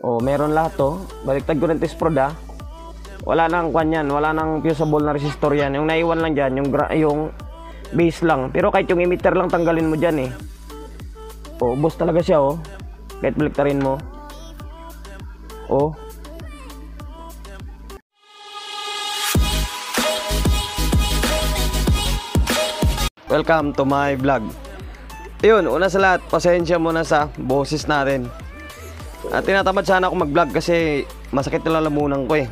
O, meron lahat to. Baliktad ko ng test prod ha. Wala nang kwan yan. Wala nang fusible na resistor yan. Yung naiwan lang dyan, yung base lang. Pero kahit yung emitter lang tanggalin mo dyan eh. O, ubos talaga siya oh. Kahit baliktarin mo. O. Welcome to my vlog. Ayun, una sa lahat, pasensya muna sa boses natin. Tinatamad sana ako mag-vlog kasi masakit na lalamunan ko eh.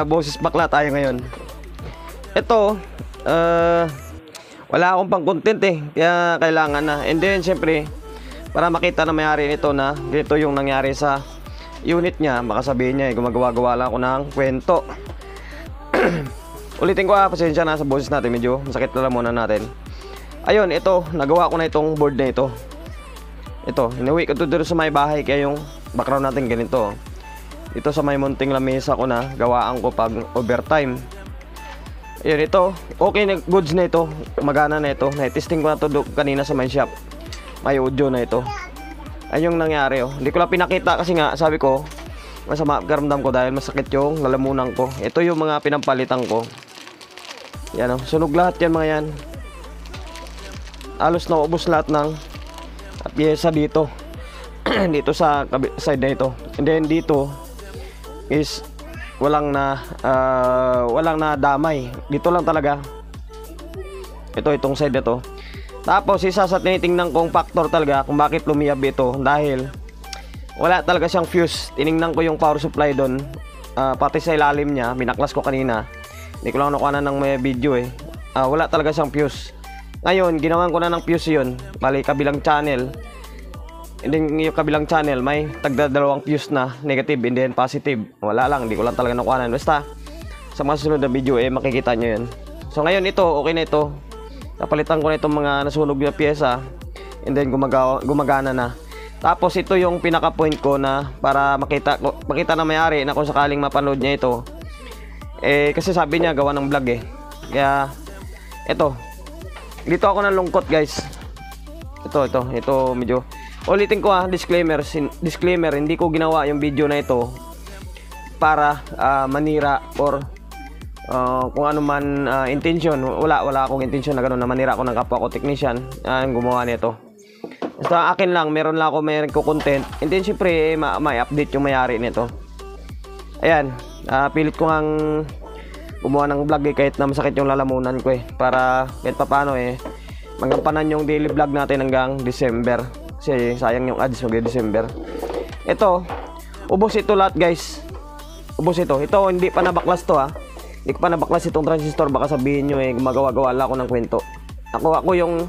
Boses bakla tayo ngayon. Ito, wala akong pang content eh, kaya kailangan na. And then syempre, para makita na may-ari nito na dito yung nangyari sa unit niya, baka sabihin niya gumagawa-gawa lang ako ng kwento. Ulitin ko pasensya na sa boses natin, medyo masakit na lalamunan natin. Ayun, ito, nagawa ko na itong board na ito. Ito, inuwi ko ito dito sa may bahay, kaya yung background natin ganito. Ito sa may munting lamesa ko na gawaan ko pag overtime. Ayun, ito, okay na, goods na ito, magana na ito. Na-testing ko na ito kanina sa my shop. May audio na ito. Ayun yung nangyari oh. Hindi ko lang pinakita kasi nga, sabi ko, masama karamdam ko dahil masakit yung lalamunan ko. Ito yung mga pinampalitan ko. Yan oh, sunog lahat yan mga yan. Alos na ubos lahat ng pyesa dito. Dito sa side na ito. And then dito is walang na damay. Dito lang talaga. Itong side na to. Tapos isa sa tinitingnan kong factor talaga kung bakit lumiyab ito, dahil wala talaga siyang fuse. Tiningnan ko yung power supply doon, pati sa ilalim niya, binaklas ko kanina. Hindi ko lang nakuha ng may video eh. Wala talaga siyang fuse. Ngayon, ginawan ko na ng fuse yun. Bali, kabilang channel. And then, yung kabilang channel, may tagdadalawang fuse na negative and then positive. Wala lang, hindi ko lang talaga nakuha. Basta, sa mga susunod na video, makikita nyo yun. So, ngayon ito, okay na ito. Napalitan ko na itong mga nasunog na pyesa. And then, gumagana na. Tapos, ito yung pinaka-point ko na para makita na may-ari na kung sakaling mapanood niya ito. Kasi sabi niya, gawa ng vlog eh. Kaya, ito. Dito ako nalungkot guys. Ito medyo ulitin ko disclaimer, hindi ko ginawa yung video na ito para manira or kung ano man intention. Wala akong intention na gano'n na manira ako ng kapwa ko technician ang gumawa nito. Basta akin lang, meron ko content. And then syempre may update yung may-ari nito. Ayan, pilit ko ngang gumawa ng vlog kahit na masakit yung lalamunan ko para kahit paano magampanan yung daily vlog natin hanggang December, kasi sayang yung ads mag-December. Ito, ubos ito lahat guys. Ubos ito hindi pa nabaklas to hindi ko pa nabaklas itong transistor. Baka sabihin nyo gumagawa-gawa lang ako ng kwento. Ako yung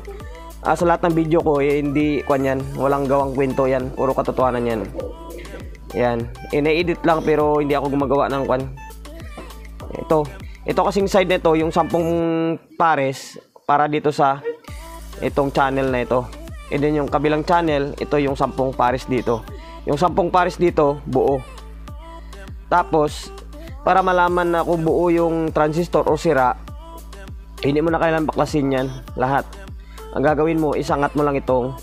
sa lahat ng video ko hindi yan, walang gawang kwento yan, puro katotohanan yan. Yan, ina-edit lang pero hindi ako gumagawa ng ito kasing side nito, yung 10 pares para dito sa itong channel na ito. And then yung kabilang channel, ito yung 10 pares dito. Yung 10 pares dito, buo. Tapos, para malaman na kung buo yung transistor o sira, hindi mo na kailangan baklasin yan lahat. Ang gagawin mo, isangat mo lang itong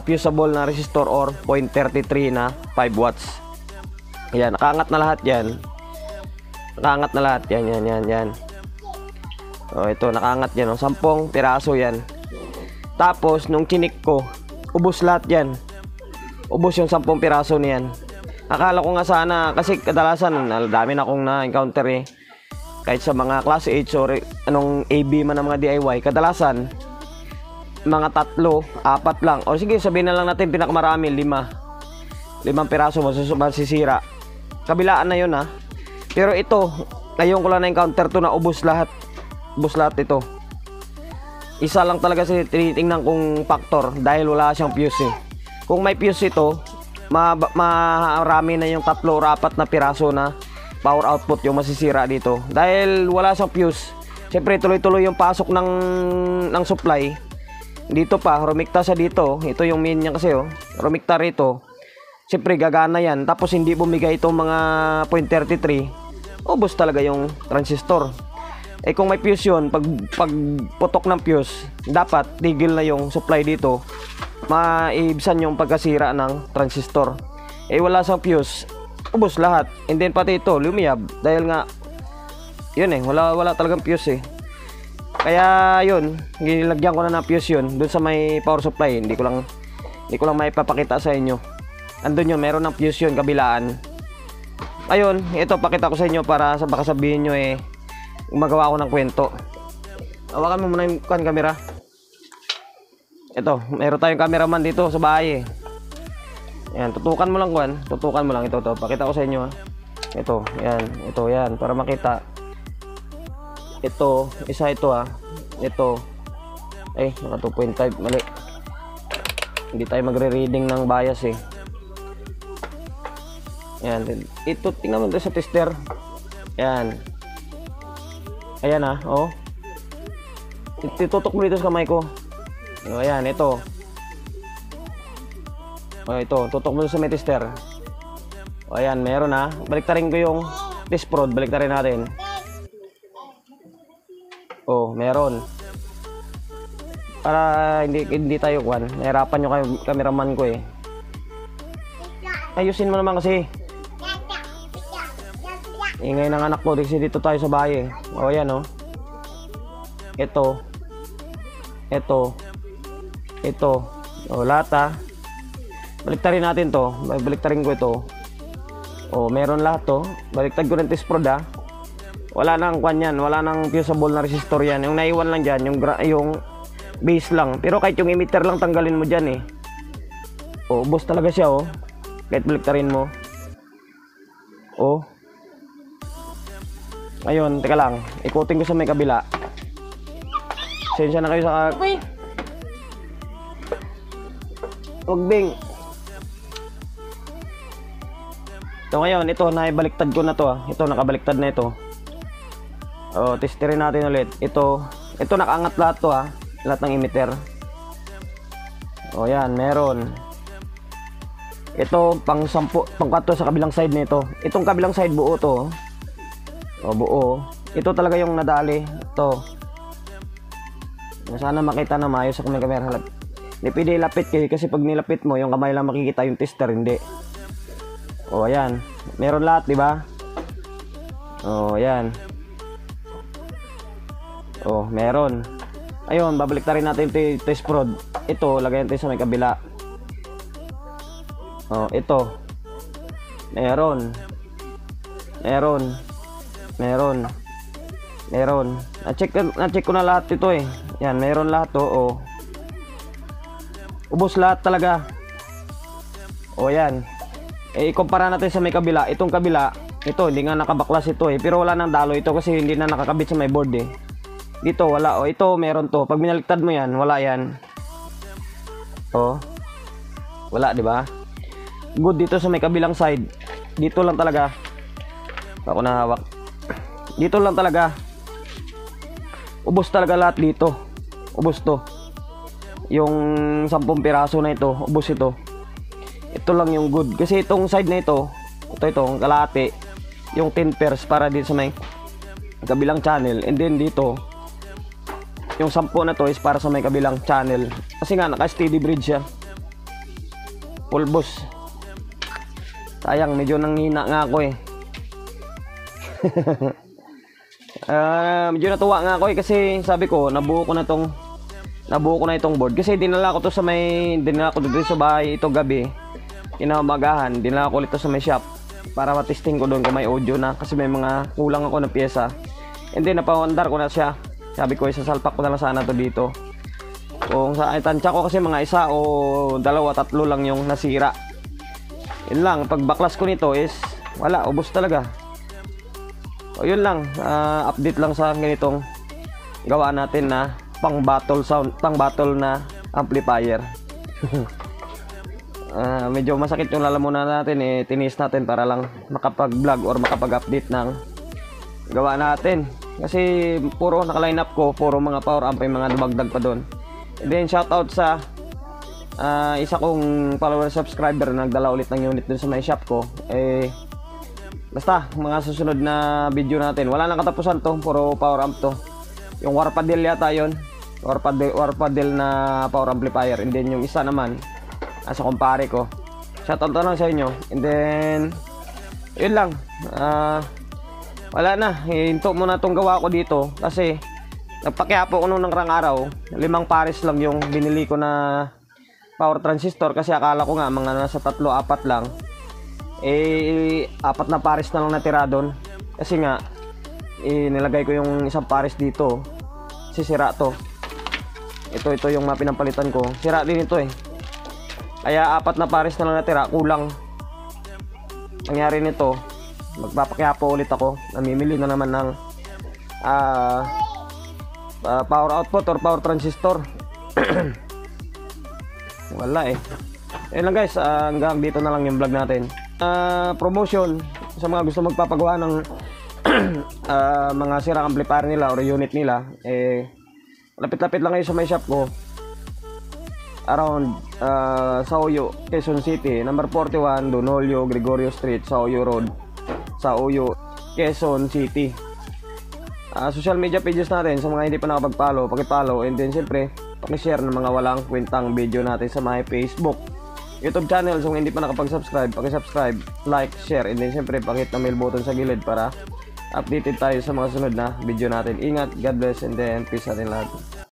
fusible na resistor or 0.33 na 5 watts. Ayan, nakaangat na lahat yan. Nakaangat na lahat. Yan. Ito, nakaangat yan. 10 piraso yan. Tapos, nung chinik ko, ubos lahat yan. Ubos yung 10 piraso niyan. Akala ko nga sana, kasi kadalasan, dami na akong na-encounter kahit sa mga class H or anong AB man ng mga DIY, kadalasan, mga 3, 4 lang. O sige, sabihin na lang natin pinakamarami, 5 piraso masisira. Kabilaan na yun Pero ito, ngayon ko lang na-encounter to na ubos lahat. Ubos lahat ito. Isa lang talaga sa tinitingnan kong factor dahil wala siyang fuse Kung may fuse ito, marami na yung 3 o 4 na piraso na power output yung masisira dito. Dahil wala siyang fuse, siyempre tuloy-tuloy yung pasok ng supply. Dito pa, rumikta sa dito. Ito yung main niya kasi rumikta rito. Siyempre gagana yan. Tapos hindi bumigay itong mga 0.33. Ubos talaga yung transistor. Eh kung may fuse yun, pag putok ng fuse, dapat tigil na yung supply dito. Maibsan yung pagkasira ng transistor. Eh wala sang fuse, ubos lahat. And then pati ito, lumiyab. Dahil nga, yun eh, wala talagang fuse eh. Kaya yun, nilagyan ko na ng fuse yun, dun sa may power supply. Hindi ko lang maipapakita sa inyo. Andun yun, meron ng fuse yun, kabilaan. Ayun, ito pakita ko sa inyo para sa baka sabihin nyo eh, gumagawa ako ng kwento. Hawakan mo muna yung camera. Ito, meron tayong cameraman dito sa bahay eh. Yan, tutukan mo lang kuan, tutukan mo lang ito to. Pakita ko sa inyo ha. Ito, yan para makita. Ito, isa ito ha. Ito. Ay, naka 2.5, mali. Hindi tayo magre-reading ng bias eh. Yan, ito tingnan mo dito sa tester. Yan. Ayan ha, oh. Tutok mo dito sa kamay ko. O, ayan, ito. O, ito, tutok mo sa may tester. O, ayan, meron ha. Baliktarin ko yung test prod, baliktarin natin. O, meron. Para hindi tayo kwan. Nahirapan nyo kayo, cameraman ko eh. Ayusin mo naman kasi. Ingay ng anak ko, kasi dito tayo sa bahay eh. O, ayan o. Ito. O, lata. Baliktarin natin to. Baliktarin ko ito. O, meron lahat to. Baliktad ko ng test prod ha. Wala nang kwan yan. Wala nang fusible na resistor yan. Yung naiwan lang dyan, yung base lang. Pero kahit yung emitter lang tanggalin mo dyan eh. O, ubos talaga siya o. Kahit baliktarin mo. O. Ayun, teka lang. Ikutin ko sa may kabila. Sensya na kayo sa... Huwag bing. So ngayon, ito, naibaliktad ko na to ha. Ito, nakabaliktad na ito. O, testerin natin ulit. Ito, nakaangat lahat to ha. Lahat ng emitter. O, yan, meron. Ito, pang 10, pang 4 sa kabilang side nito. Itong kabilang side, buo to. O, buo. Ito talaga yung nadali. Ito. Sana makita na maayos sa camera. Hindi pwede ilapit kasi pag nilapit mo, yung kamay lang makikita yung tester, hindi. O, ayan. Meron lahat, di ba? O, ayan. O, meron. Ayun, babaliktarin natin yung test prod. Ito, lagayan tayo sa may kabila. O, ito. Meron. Na-check ko na lahat ito eh. Yan, meron lahat to. O. Ubos lahat talaga. O, yan. Eh, ikumpara natin sa may kabila. Itong kabila, ito, hindi nga nakabaklas ito eh. Pero wala nang dalo ito kasi hindi na nakakabit sa may board eh. Dito, wala. O, ito, meron to. Pag minaliktad mo yan, wala yan. O. Wala, di ba? Good dito sa may kabilang side. Dito lang talaga. Ako na hawak. Dito lang talaga. Ubos talaga lahat dito. Ubos to. Yung 10 piraso na ito, ubos ito. Ito lang yung good. Kasi itong side na ito, itong kalahati, yung 10 pairs para din sa may kabilang channel. And then dito, yung 10 na to is para sa may kabilang channel. Kasi nga, naka-steady bridge siya. Pulbos. Sayang, medyo nanghina nga ako eh. Medyo natuwa nga ako eh kasi sabi ko, nabuo ko na itong board. Kasi dinala ko to dito sa bahay ito gabi. Kinamagahan, dinala ko ulit to sa may shop para matesting ko doon kung may audio na kasi may mga kulang ako na pyesa. And then napawandar ko na siya. Sabi ko, isasalpak ko na lang sana to dito. Kung sa tansya ko kasi mga isa o 2, 3 lang yung nasira. Yun lang, pag baklas ko nito is wala, ubos talaga. O yun lang, update lang sa ganitong gawa natin na pang battle sound, pang battle na amplifier. Medyo masakit yung lalamunan natin eh, tinis natin para lang makapag-vlog or makapag-update ng gawa natin. Kasi puro naka-line up ko, puro mga power amp yung mga dumagdag pa doon. And then shoutout sa isa kong follower subscriber na nagdala ulit ng unit dun sa may shop ko. Eh, Basta, mga susunod na video natin. Wala nang katapusan to, puro power amp to. Yung Warpadel yata yun. Warpadel na power amplifier. And then yung isa naman, nasa kumpare ko. Shoutout na lang sa inyo. And then, yun lang. Wala na. Hinto muna itong gawa ko dito. Kasi, nagpakiapo ko nung nakarang araw. 5 pares lang yung binili ko na power transistor. Kasi akala ko nga, mga nasa 3-4 lang. 4 na pares na lang natira doon. Kasi nga, nilagay ko yung isang pares dito. Sisira to. Ito yung mapinampalitan ko. Sira din ito eh. Kaya 4 na pares na lang natira. Kulang. Nangyari nito, magpapakiapo ulit ako. Namimili na naman ng power output or power transistor. Wala eh. Ayun lang guys, hanggang dito na lang yung vlog natin. Promotion sa mga gusto magpapagawa ng mga sirang amplifier nila or unit nila, lapit-lapit lang kayo sa may shop ko around Sauyo, Quezon City, number 41, Donolio Gregorio Street, Sauyo Road, Sauyo, Quezon City. Social media pages natin, sa mga hindi pa nakapag-follow, paki-follow, and then siyempre paki-share ng mga walang kwentang video natin sa my Facebook, YouTube channel. So kung hindi pa nakapag-subscribe, paki-subscribe, like, share, and then siyempre pakit na bell button sa gilid para updated tayo sa mga sunod na video natin. Ingat, God bless, and then peace natin lahat.